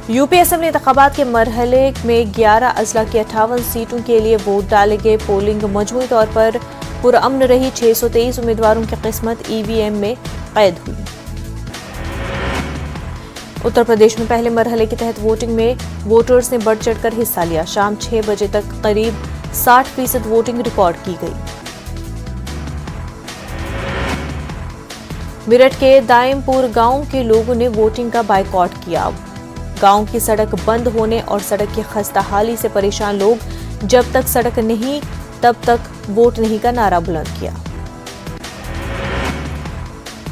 UP assembly इंतखाबात के मरहले में 11 अजला की 58 सीटों के लिए वोट डाले गए। पोलिंग मजमूई तौर पर पुरअमन रही। 623 उम्मीदवारों की किस्मत ईवीएम में कैद हुई। उत्तर प्रदेश में पहले मरहले के तहत वोटिंग में वोटर्स ने बढ़ चढ़कर हिस्सा लिया। शाम 6 बजे तक करीब 60% वोटिंग रिकॉर्ड की गई। मेरठ के दाइमपुर गांव के लोगों ने वोटिंग का बायकॉट किया। गांव की सड़क बंद होने और सड़क की खस्ताहाली से परेशान लोग जब तक सड़क नहीं तब तक वोट नहीं का नारा बुलंद किया।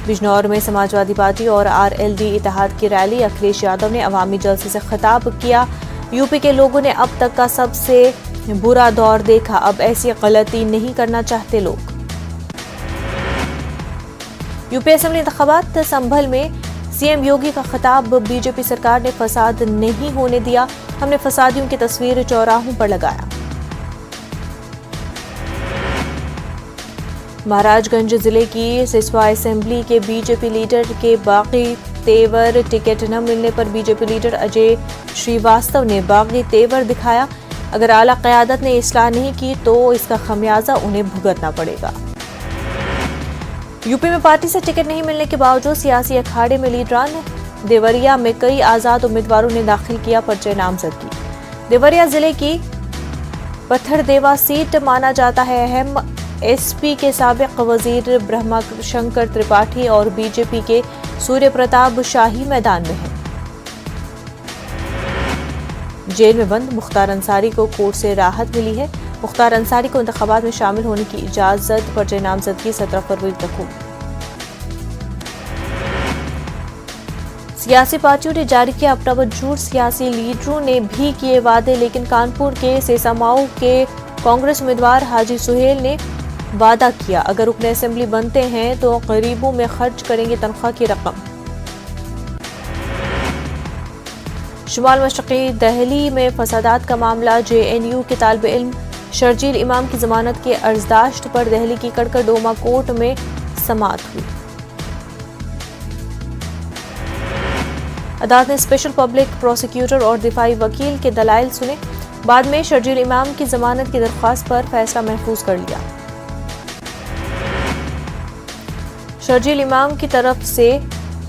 बिजनौर में समाजवादी पार्टी और आरएलडी इत्तेहाद की रैली। अखिलेश यादव ने अवामी जलसे से खिताब किया। यूपी के लोगों ने अब तक का सबसे बुरा दौर देखा, अब ऐसी गलती नहीं करना चाहते लोग। यूपी असेंबली इंतखाबात संभल में सीएम योगी का खिताब। बीजेपी सरकार ने फसाद नहीं होने दिया, हमने फसादियों की तस्वीर चौराहों पर लगाया। महाराजगंज जिले की सिसवा असेंबली के बीजेपी लीडर के बागी तेवर। टिकट न मिलने पर बीजेपी लीडर अजय श्रीवास्तव ने बागी तेवर दिखाया। अगर आला क़यादत ने इस्लाह नहीं की तो इसका खमियाजा उन्हें भुगतना पड़ेगा। यूपी में पार्टी से टिकट नहीं मिलने के बावजूद सियासी अखाड़े में लीडरान। देवरिया में कई आजाद उम्मीदवारों ने दाखिल किया पर्चे नामजदगी। देवरिया जिले की पत्थरदेवा सीट माना जाता है अहम। एसपी के साबिक वजीर ब्रह्माशंकर त्रिपाठी और बीजेपी के सूर्य प्रताप शाही मैदान में हैं। जेल में बंद मुख्तार अंसारी को कोर्ट से राहत मिली है। मुख्तार अंसारी को इंतखाबात में शामिल होने की इजाजत। पर्चे नामजदगी 17 फरवरी तक होगी। सियासी पार्टियों ने जारी किया अपना वजूद। सियासी लीडरों ने भी किए वादे, लेकिन कानपुर के सेसामाऊ के कांग्रेस उम्मीदवार हाजी सुहेल ने वादा किया, अगर रुकन असेंबली बनते हैं तो गरीबों में खर्च करेंगे तनख्वाह की रकम। शुमाल मशरक़ी दिल्ली में फसादात का मामला। जेएनयू के तालिब इल्म शर्जील इमाम की जमानत के अर्जदाश्त पर दिल्ली की कड़कड़डोमा कोर्ट में समाअत हुई। अदालत ने स्पेशल पब्लिक प्रोसिक्यूटर और दिफाई वकील के दलाइल सुने। बाद में शर्जील इमाम की जमानत की दरख्वास्त पर फैसला महफूज कर लिया। शर्जील इमाम की तरफ से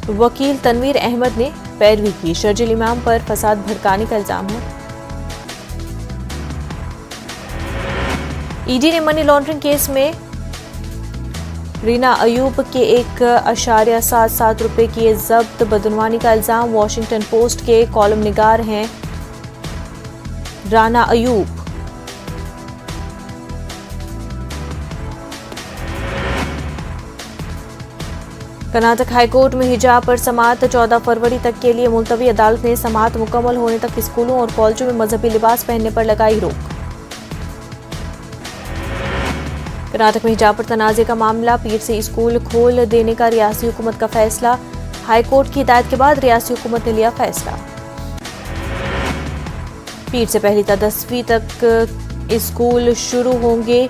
वकील तनवीर अहमद ने पैरवी की। शर्जील इमाम पर फसाद भड़काने का इल्जाम है। ईडी ने मनी लॉन्ड्रिंग केस में रीना अयूब के 1.77 रुपए किए जब्त। बदनवानी का इल्जाम। वॉशिंगटन पोस्ट के कॉलम निगार हैं राना अयूब। कर्नाटक हाईकोर्ट में हिजाब पर समाअत 14 फरवरी तक के लिए मुलतवी। अदालत ने समाअत मुकम्मल होने तक स्कूलों और कॉलेजों में मजहबी लिबास पहनने पर लगाई रोक। कर्नाटक में हिजाब पर तनाज़े का मामला। पीर से स्कूल खोल देने का रियासती हुकूमत का फैसला। हाईकोर्ट की हिदायत के बाद रियासती हुकूमत ने लिया फैसला। पीर से पहली था 10वीं तक स्कूल शुरू होंगे।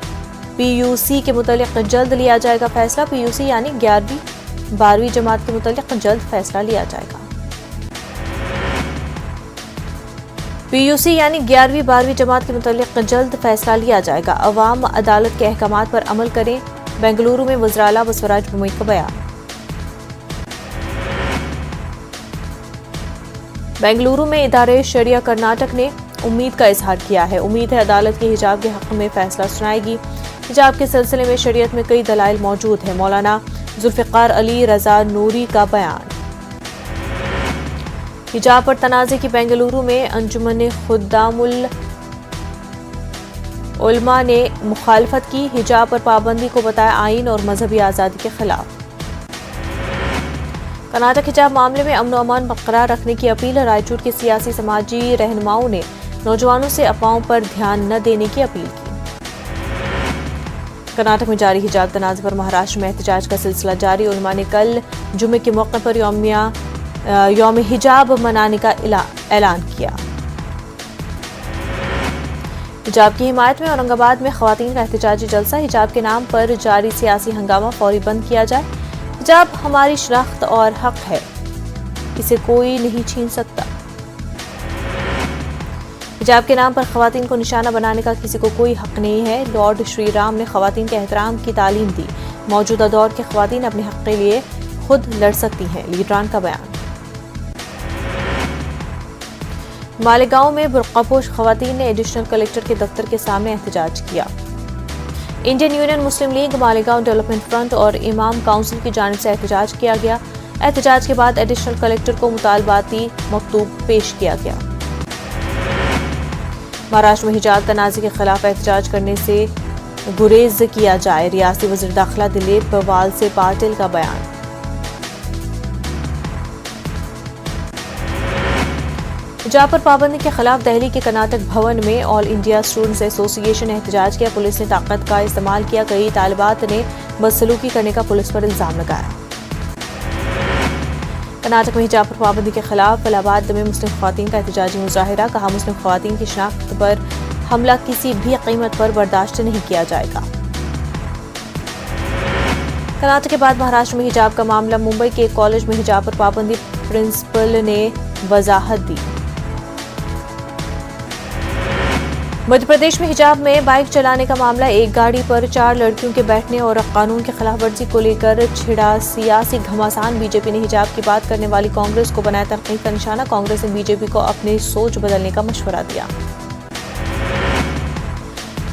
पीयूसी के मुतालिक जल्द लिया जाएगा फैसला। पीयूसी यानी 11वीं 12वीं जमात के मुतालिक जल्द फैसला लिया जाएगा। पीयूसी यानी 11वीं 12वीं जमात के मुतालिक जल्द फैसला लिया जाएगा। अवाम अदालत के अहकामात पर अमल करें। बेंगलुरु में वज़ीर आला व स्वराज भूमि का बयान। बेंगलुरु में इदारे शरिया कर्नाटक ने उम्मीद का इजहार किया है। उम्मीद है अदालत के हिजाब के हक में फैसला सुनाएगी। हिजाब के सिलसिले में शरीयत में कई दलाइल मौजूद है। मौलाना जुल्फ़िकार अली रजा नूरी का बयान। हिजाब पर तनाज़े की बेंगलुरु में अंजुमन खुद्दामुल उलमा ने मुखालफत की। हिजाब पर पाबंदी को बताया आईन और मजहबी आज़ादी के खिलाफ। कर्नाटक हिजाब मामले में अमन अमान बरकरार रखने की अपील। रायचूर के सियासी समाजी रहनुमाओं ने नौजवानों से अफवाहों पर ध्यान न देने की अपील की। कर्नाटक में जारी हिजाब तनाज़े पर महाराष्ट्र में एहतजाज का सिलसिला जारी। उलमा ने कल जुमे के मौके पर यौम हिजाब मनाने का ऐलान किया। हिजाब की हिमायत में औरंगाबाद में खवातीन का एहतजाजी जलसा। हिजाब के नाम पर जारी सियासी हंगामा फौरी बंद किया जाए। हिजाब हमारी शनाख्त और हक है, इसे कोई नहीं छीन सकता। हिजाब के नाम पर खवातीन को निशाना बनाने का किसी को कोई हक नहीं है। लॉर्ड श्री राम ने खवातीन के एहतराम की तालीम दी। मौजूदा दौर के खवातीन अपने हक के लिए खुद लड़ सकती हैं, लीडरान का बयान। मालेगांव में बुर्कापोश खवातीन ने एडिशनल कलेक्टर के दफ्तर के सामने एहतजाज किया। इंडियन यूनियन मुस्लिम लीग, मालेगांव डेवलपमेंट फ्रंट और इमाम काउंसिल की जानिब से एहतजाज किया गया। एहतजाज के बाद एडिशनल कलेक्टर को मुतालबाती मकतूब पेश किया गया। महाराष्ट्र में हिजाब तनाज़े के खिलाफ एहतजाज करने से गुरेज किया जाए, रियासती वज़ीर दाखिला दिलीप वालसे पाटिल का बयान। हिजाब पर पाबंदी के खिलाफ दिल्ली के कर्नाटक भवन में ऑल इंडिया स्टूडेंट्स एसोसिएशन ने एहतजाज किया। पुलिस ने ताकत का इस्तेमाल किया। कई तालिबात ने बदसलूकी करने का पुलिस पर इल्जाम लगाया। कर्नाटक में हिजाब पर पाबंदी के खिलाफ इलाहाबाद में मुस्लिम खवातीन का एहतजाजी मुजाहिरा। कहा, मुस्लिम खवातीन की शनाख्त पर हमला किसी भी कीमत पर बर्दाश्त नहीं किया जाएगा। कर्नाटक के बाद महाराष्ट्र में हिजाब का मामला। मुंबई के एक कॉलेज में हिजाब पर पाबंदी, प्रिंसिपल ने वजाहत दी। मध्य प्रदेश में हिजाब में बाइक चलाने का मामला। एक गाड़ी पर 4 लड़कियों के बैठने और कानून की खिलाफ वर्जी को लेकर छिड़ा सियासी घमासान। बीजेपी ने हिजाब की बात करने वाली कांग्रेस को बनाया तनकीद का निशाना। कांग्रेस ने बीजेपी को अपनी सोच बदलने का मशवरा दिया।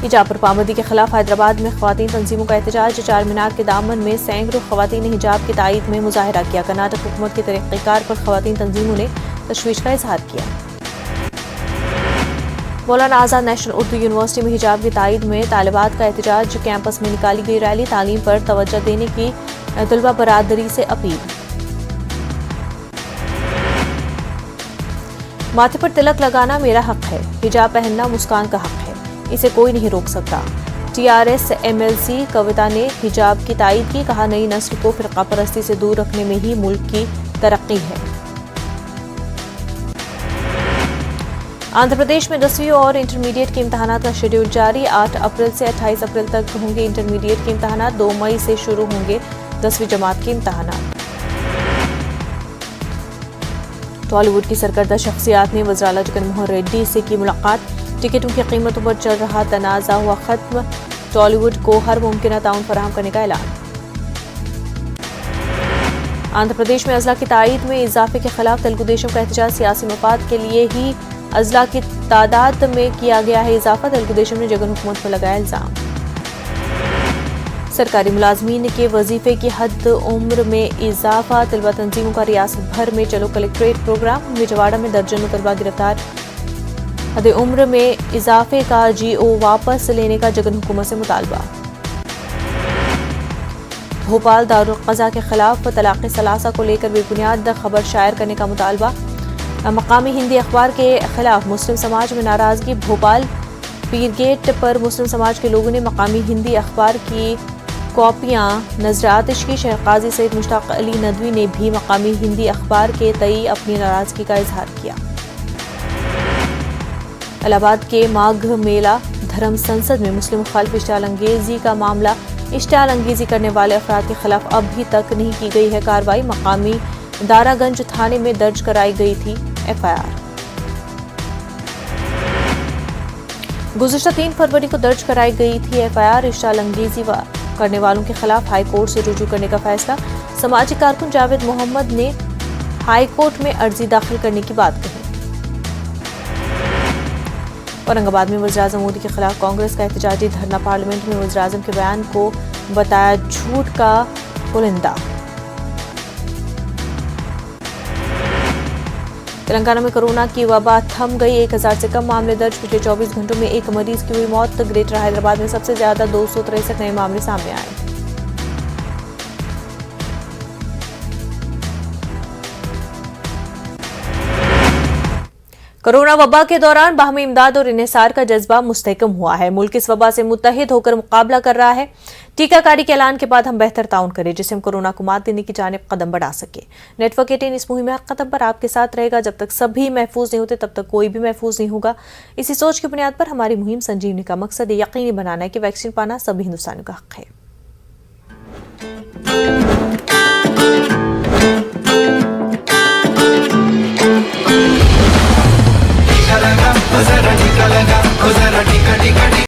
हिजाब पर पाबंदी के खिलाफ हैदराबाद में खवातीन तंजीमों का एहतजाज। चार मीनार के दामन में सैकड़ों खवातीन ने हिजाब की तायीद में मुजाहिरा किया। कर्नाटक हुकूमत के तरीक़ेकार पर खवातीन तंजीमों ने तशवीश का इजहार किया। मौलाना आजाद नेशनल उर्दू यूनिवर्सिटी में हिजाब की तायीद में तालिबात का एहतजाज। कैंपस में निकाली गई रैली। तालीम पर तवज्जो देने की तलबा बरादरी से अपील। माथे पर तिलक लगाना मेरा हक है। हिजाब पहनना मुस्कान का हक है, इसे कोई नहीं रोक सकता। टीआरएस एमएलसी कविता ने हिजाब की तायीद की। कहा, नई नस्ल को फिरका परस्ती से दूर रखने में ही मुल्क की तरक्की है। आंध्र प्रदेश में 10वीं और इंटरमीडिएट के इम्तहानात का शेड्यूल जारी। 8 अप्रैल से 28 अप्रैल तक होंगे इंटरमीडिएट के इम्तहानात। 2 मई से शुरू होंगे 10वीं जमात के इम्तहानात। टॉलीवुड की सरकर्दा शख्सियात ने वज़ीर आला जगनमोहन रेड्डी से की मुलाकात। टिकटों की कीमतों पर चल रहा तनाज़ा हुआ खत्म। टॉलीवुड को हर मुमकिन ताउन फराहम करने का ऐलान। आंध्र प्रदेश में अजला की तायीद में इजाफे के खिलाफ तेलुगु देशम का एहतजाज। सियासी मफाद के लिए ही अजला की तादाद में किया गया है इजाफा। तेलुगु देशम ने जगन हुकूमत पर लगाया इल्जाम। सरकारी मुलाजमीन के वजीफे की हद उम्र में इजाफा। तलबा तंजीमों का रियासत भर में चलो कलेक्ट्रेट प्रोग्राम। विजयवाड़ा में दर्जनों तलबा गिरफ्तार। हद उम्र में इजाफे का जीओ वापस लेने का जगन हुकूमत से मुतालबा। भोपाल दारुल क़ज़ा के खिलाफ तलाक़ सलासा को लेकर बेबुनियाद खबर शायर करने का मुतालबा। मकामी हिंदी अखबार के खिलाफ मुस्लिम समाज में नाराजगी। भोपाल पीरगेट पर मुस्लिम समाज के लोगों ने मकामी हिंदी अखबार की कॉपियां नजर आतिश की। शेख काजी सैयद मुश्ताक अली नदवी ने भी मकामी हिंदी अखबार के तई अपनी नाराजगी का इजहार किया। इलाहाबाद के माघ मेला धर्म संसद में मुस्लिम मुखालिफ इश्तियाल अंगेजी का मामला। इश्तियाल अंगेजी करने वाले अफराद के खिलाफ अभी तक नहीं की गई है कार्रवाई। मकामी दारागंज थाने में दर्ज कराई गई थी एफआईआर। गुज़िश्ता 3 फरवरी को दर्ज कराई गई थी एफआईआर। इश्तियाल अंगेजी करने वालों के खिलाफ हाई कोर्ट से रुजू करने का फैसला। समाजी कारकुन जावेद मोहम्मद ने हाई कोर्ट में अर्जी दाखिल करने की बात कही। औरंगाबाद में वज़ीर आज़म मोदी के खिलाफ कांग्रेस का एहतजाजी धरना। पार्लियामेंट में वज़ीर आज़म के बयान को बताया झूठ का पुलिंदा। तेलंगाना में कोरोना की वबा थम गई। 1000 से कम मामले दर्ज। पिछले 24 घंटों में एक मरीज की हुई मौत। ग्रेटर हैदराबाद में सबसे ज्यादा 263 नए मामले सामने आए। कोरोना वबा के दौरान बाहमी इमदाद और इन्हिसार का जज्बा मुस्तहकम हुआ है। मुल्क इस वबा से मुत्तहिद होकर मुकाबला कर रहा है। टीकाकारी के ऐलान के बाद हम बेहतर ताउन करें, जिससे हम कोरोना को मात देने की जानिब कदम बढ़ा सके। नेटवर्क 18 इस मुहिम हर कदम पर आपके साथ रहेगा। जब तक सभी महफूज नहीं होते तब तक कोई भी महफूज नहीं होगा। इसी सोच की बुनियाद पर हमारी मुहिम संजीवनी का मकसद यकीनी बनाना है कि वैक्सीन पाना सभी हिंदुस्तानियों का हक है।